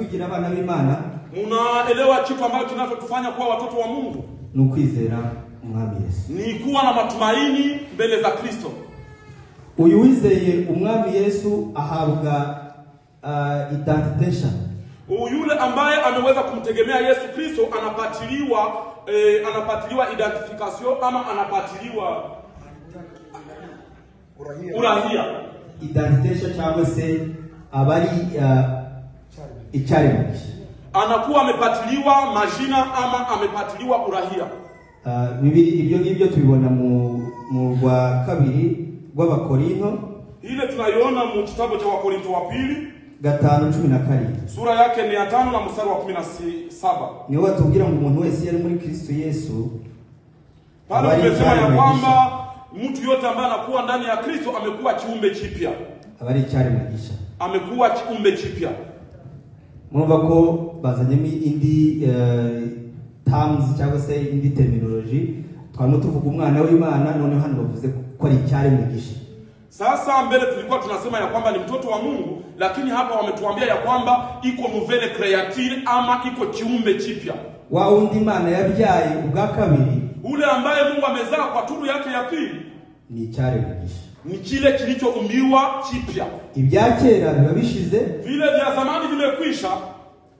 tugira abana b'Imana. Munaelewa kitu ambacho kinachotufanya kuwa watoto wa Mungu? Nukwizera umwami Yesu. Ni kuwa na matumaini mbele za Kristo. Uyu wizeye umwami Yesu ahabwa identification. Yule ambaye ameweza kumtegemea Yesu Kristo anapatiliwa identification ama anapatiliwa urahia. Identification cyangwa se abari icyarimugisha. Anakuwa amepatiliwa majina ama amepatiliwa urahia. Bibiri ibyo ngibyo tubibona mu rwa kabiri rw'Abakorinto. Ile tunaiona mu kitabu cha Wakorinto wa pili 5:12. Sura yake ni ya 5 na mstari wa 17. Niwe watubwira ngo umuntu wese yari muri Kristo Yesu. Pale tumesema ya kwamba mtu yote ambaye anakuwa ndani ya Kristo amekuwa kiumbe kipya. Abari icyarimugisha. Amekuwa kiumbe kipya. Mwumva ko bazanyemo indi terms cyangwa se indi terminology. Twano tuvuga umwana w'Imana none hano bavuze ko ari icyarimugisha. Sasa mbele tulikuwa tunasema ya kwamba ni mtoto wa Mungu, lakini hapa wametuambia ya kwamba iko nouvelle créature ama iko kiumbe kipya. Wa undi Imana yabyaye ubwa kabiri, ule ambaye Mungu amezaa kwa turu yake ya pili, ni icyarimugisha. Ni kile kilichoumbiwa kipya. Ibya kera biba bishize, vile vya zamani vimekwisha,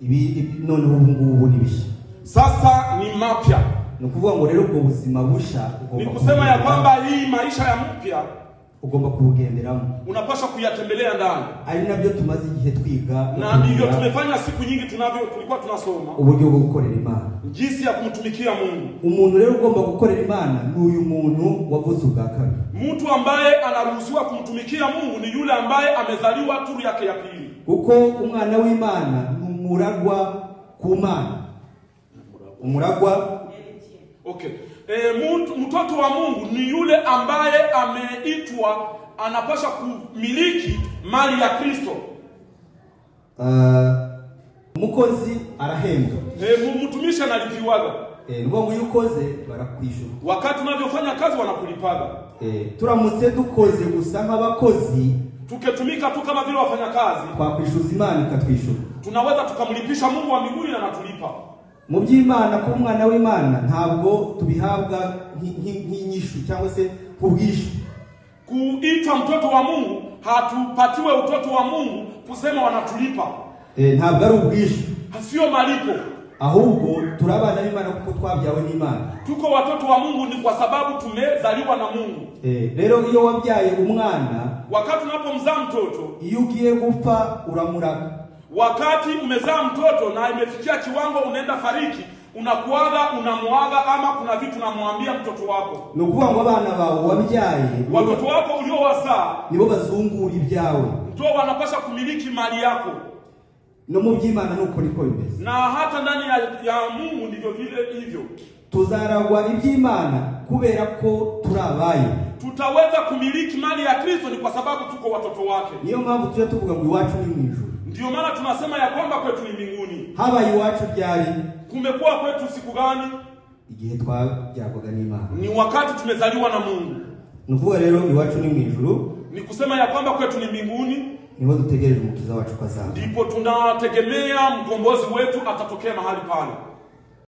ibi none ubu ni bisha. Sasa ni mapya. Ni kuvuga ngo rero ubwo buzima busha ni kusema ya kwamba hii maisha ya mpya ugomba kubugenderamo, unapaswa kuyatembelea ndani. Ari nabyo tumaze igihe twiga, na ndivyo tumefanya siku nyingi tulikuwa tunasoma uburyo bwo gukorera Imana, jinsi ya kumtumikia Mungu. Umuntu rero ugomba gukorera Imana ni uyu muntu wavuze ubwa kabiri. Mtu ambaye anaruhusiwa kumtumikia Mungu ni yule ambaye amezaliwa turu yake ya pili. Uko umwana w'Imana ni umuragwa ku Mana. Umuragwa. Okay. Mtoto wa Mungu ni yule ambaye ameitwa anapaswa kumiliki mali ya Kristo. Mukozi arahembwa. Mtumishi analipiwaga. Ngo yukoze barakwishura. Wakati unavyofanya kazi wanakulipaga. Turamutse dukoze gusa nk'abakozi, tuketumika tu kama vile wafanya kazi, twakwishuza Imana ikatwishura. Tunaweza tukamlipisha Mungu wa mbinguni na anatulipa. Mu by'Imana ku mwana w'Imana ntabwo tubihabwa nk'inyishu cyangwa se kubwishu. Kuitwa mtoto wa Mungu, hatupatiwe utoto wa Mungu kusema wanatulipa. Ntabwo ari ubwishu, sio malipo. Ahubwo turabana b'Imana kuko twabyawe n'Imana. Tuko watoto wa Mungu ni kwa sababu tumezaliwa na Mungu. Rero iyo wabyaye umwana, wakati unapomzaa mtoto, iyo ugiye gupfa uramuraga. Wakati umezaa mtoto na imefikia kiwango unaenda fariki, unakuaga, unamuaga, ama kuna vitu unamwambia mtoto wako. Nukuvuga ngo abana bawe wabyaye, watoto wako uliowazaa nibo bazungura ibyawe, ndio wanapaswa kumiliki mali yako. No mu by'Imana nuko niko bimeze. Na hata ndani ya Mungu ndivyo vile hivyo. Tuzaragwa iby'Imana kubera ko turabaye. Tutaweza kumiliki mali ya Kristo ni kwa sababu tuko watoto wake. Niyo mpamvu tuje tuvuga ngo iwacu ni mu ijuru. Ndio maana tunasema ya kwamba kwetu ni mbinguni. Haba iwacu byari, kumekuwa kwetu siku gani? Igihe twabyagwaga n'Imana. Ni wakati tumezaliwa na Mungu. Nuvuga rero iwacu ni mu ijuru, ni kusema ya kwamba kwetu ni mbinguni. Niho dutegereje umukiza wacu kwa sana. Ndipo tunategemea mkombozi wetu atatokea mahali pale.